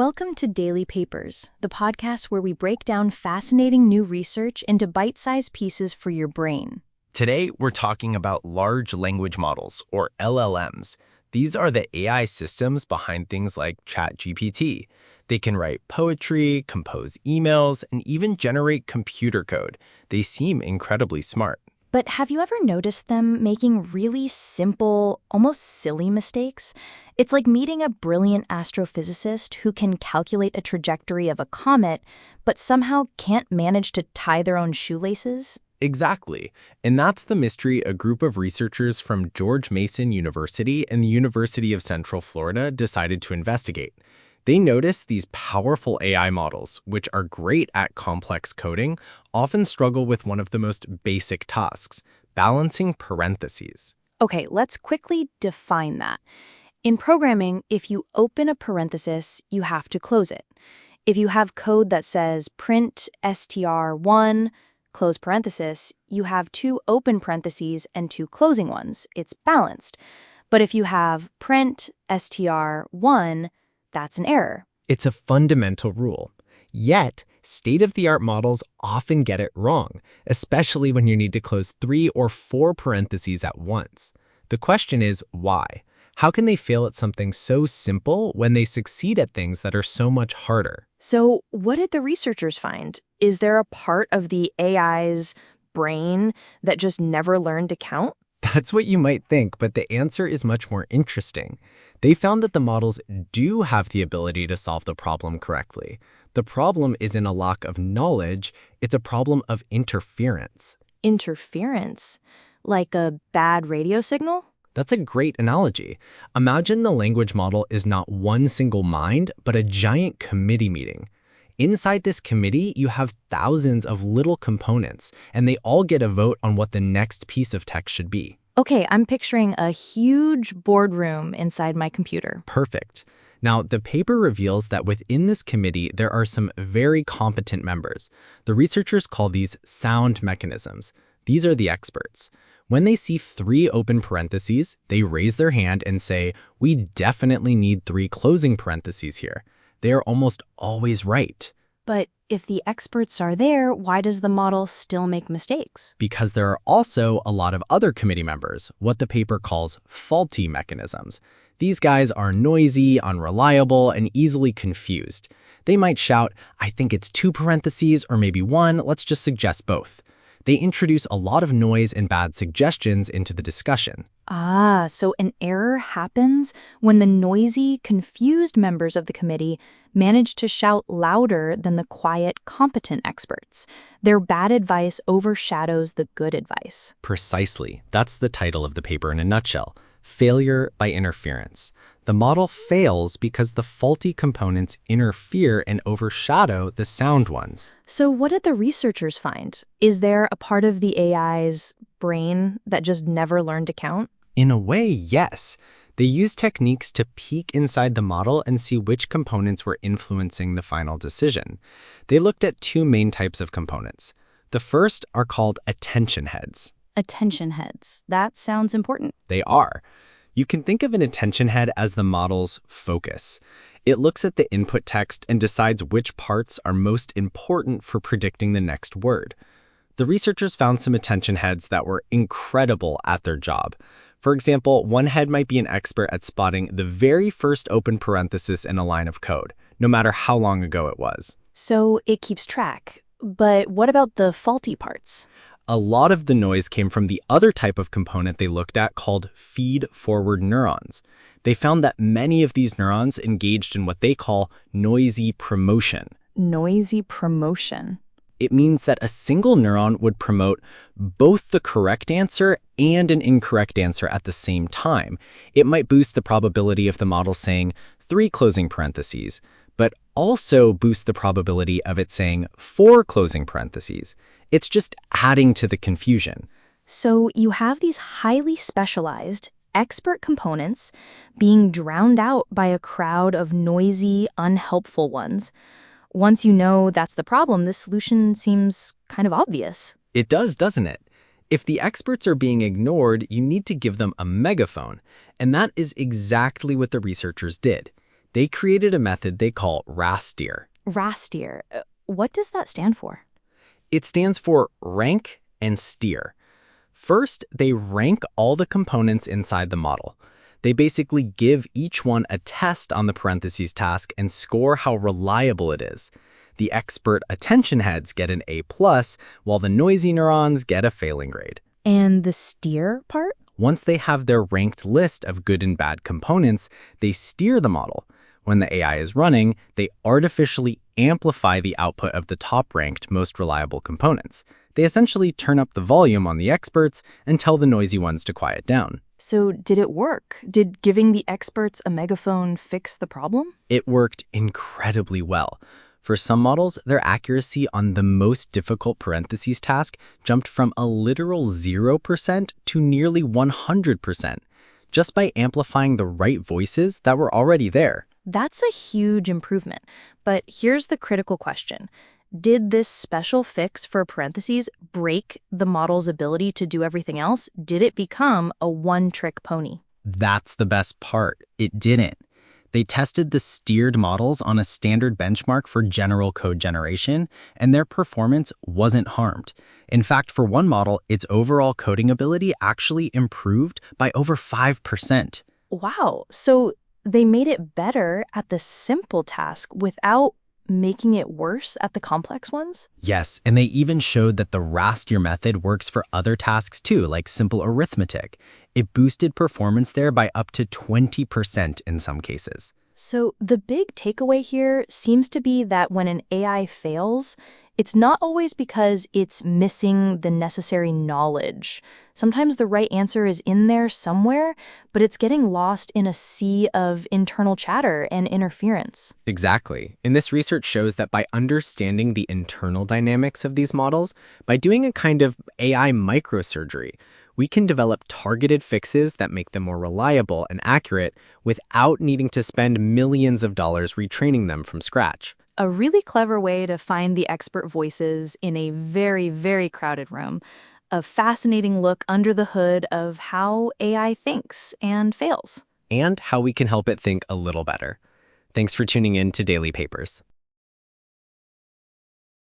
Welcome to Daily Papers, the podcast where we break down fascinating new research into bite-sized pieces for your brain. Today, we're talking about large language models, or LLMs. These are the AI systems behind things like ChatGPT. They can write poetry, compose emails, and even generate computer code. They seem incredibly smart. But have you ever noticed them making really simple, almost silly mistakes? It's like meeting a brilliant astrophysicist who can calculate a trajectory of a comet, but somehow can't manage to tie their own shoelaces. Exactly. And that's the mystery a group of researchers from George Mason University and the University of Central Florida decided to investigate. They noticed these powerful AI models, which are great at complex coding, often struggle with one of the most basic tasks, balancing parentheses. Okay, let's quickly define that. In programming, if you open a parenthesis, you have to close it. If you have code that says print str1, close parenthesis, you have two open parentheses and two closing ones. It's balanced. But if you have print str1, that's an error. It's a fundamental rule. Yet, state-of-the-art models often get it wrong, especially when you need to close 3 or 4 parentheses at once. The question is, why? How can they fail at something so simple when they succeed at things that are so much harder? So what did the researchers find? Is there a part of the AI's brain that just never learned to count? That's what you might think, but the answer is much more interesting. They found that the models do have the ability to solve the problem correctly. The problem isn't a lack of knowledge, it's a problem of interference. Interference? Like a bad radio signal? That's a great analogy. Imagine the language model is not one single mind, but a giant committee meeting. Inside this committee, you have thousands of little components, and they all get a vote on what the next piece of text should be. Okay, I'm picturing a huge boardroom inside my computer. Perfect. Now, the paper reveals that within this committee, there are some very competent members. The researchers call these sound mechanisms. These are the experts. When they see 3 open parentheses, they raise their hand and say, "We definitely need 3 closing parentheses here." They are almost always right. But if the experts are there, why does the model still make mistakes? Because there are also a lot of other committee members, what the paper calls faulty mechanisms. These guys are noisy, unreliable, and easily confused. They might shout, "I think it's 2 parentheses or maybe 1, let's just suggest both." They introduce a lot of noise and bad suggestions into the discussion. Ah, so an error happens when the noisy, confused members of the committee manage to shout louder than the quiet, competent experts. Their bad advice overshadows the good advice. Precisely. That's the title of the paper in a nutshell. Failure by interference. The model fails because the faulty components interfere and overshadow the sound ones. So what did the researchers find? Is there a part of the AI's brain that just never learned to count? In a way, yes. They used techniques to peek inside the model and see which components were influencing the final decision. They looked at 2 main types of components. The first are called attention heads. Attention heads. That sounds important. They are. You can think of an attention head as the model's focus. It looks at the input text and decides which parts are most important for predicting the next word. The researchers found some attention heads that were incredible at their job. For example, one head might be an expert at spotting the very first open parenthesis in a line of code, no matter how long ago it was. So it keeps track. But what about the faulty parts? A lot of the noise came from the other type of component they looked at called feed-forward neurons. They found that many of these neurons engaged in what they call noisy promotion. Noisy promotion. It means that a single neuron would promote both the correct answer and an incorrect answer at the same time. It might boost the probability of the model saying 3 closing parentheses, but also boost the probability of it saying 4 closing parentheses. It's just adding to the confusion. So you have these highly specialized, expert components being drowned out by a crowd of noisy, unhelpful ones. Once you know that's the problem, the solution seems kind of obvious. It does, doesn't it? If the experts are being ignored, you need to give them a megaphone. And that is exactly what the researchers did. They created a method they call RASTER. Rastier. What does that stand for? It stands for rank and steer. First, they rank all the components inside the model. They basically give each one a test on the parentheses task and score how reliable it is. The expert attention heads get an A+, while the noisy neurons get a failing grade. And the steer part? Once they have their ranked list of good and bad components, they steer the model. When the AI is running, they artificially amplify the output of the top-ranked, most reliable components. They essentially turn up the volume on the experts and tell the noisy ones to quiet down. So did it work? Did giving the experts a megaphone fix the problem? It worked incredibly well. For some models, their accuracy on the most difficult parentheses task jumped from a literal 0% to nearly 100%, just by amplifying the right voices that were already there. That's a huge improvement. But here's the critical question. Did this special fix for parentheses break the model's ability to do everything else? Did it become a one-trick pony? That's the best part. It didn't. They tested the steered models on a standard benchmark for general code generation, and their performance wasn't harmed. In fact, for one model, its overall coding ability actually improved by over 5%. Wow. So they made it better at the simple task without making it worse at the complex ones? Yes, and they even showed that the RASTER method works for other tasks too, like simple arithmetic. It boosted performance there by up to 20% in some cases. So the big takeaway here seems to be that when an AI fails, it's not always because it's missing the necessary knowledge. Sometimes the right answer is in there somewhere, but it's getting lost in a sea of internal chatter and interference. Exactly. And this research shows that by understanding the internal dynamics of these models, by doing a kind of AI microsurgery, we can develop targeted fixes that make them more reliable and accurate without needing to spend millions of dollars retraining them from scratch. A really clever way to find the expert voices in a very, very crowded room. A fascinating look under the hood of how AI thinks and fails. And how we can help it think a little better. Thanks for tuning in to Daily Papers.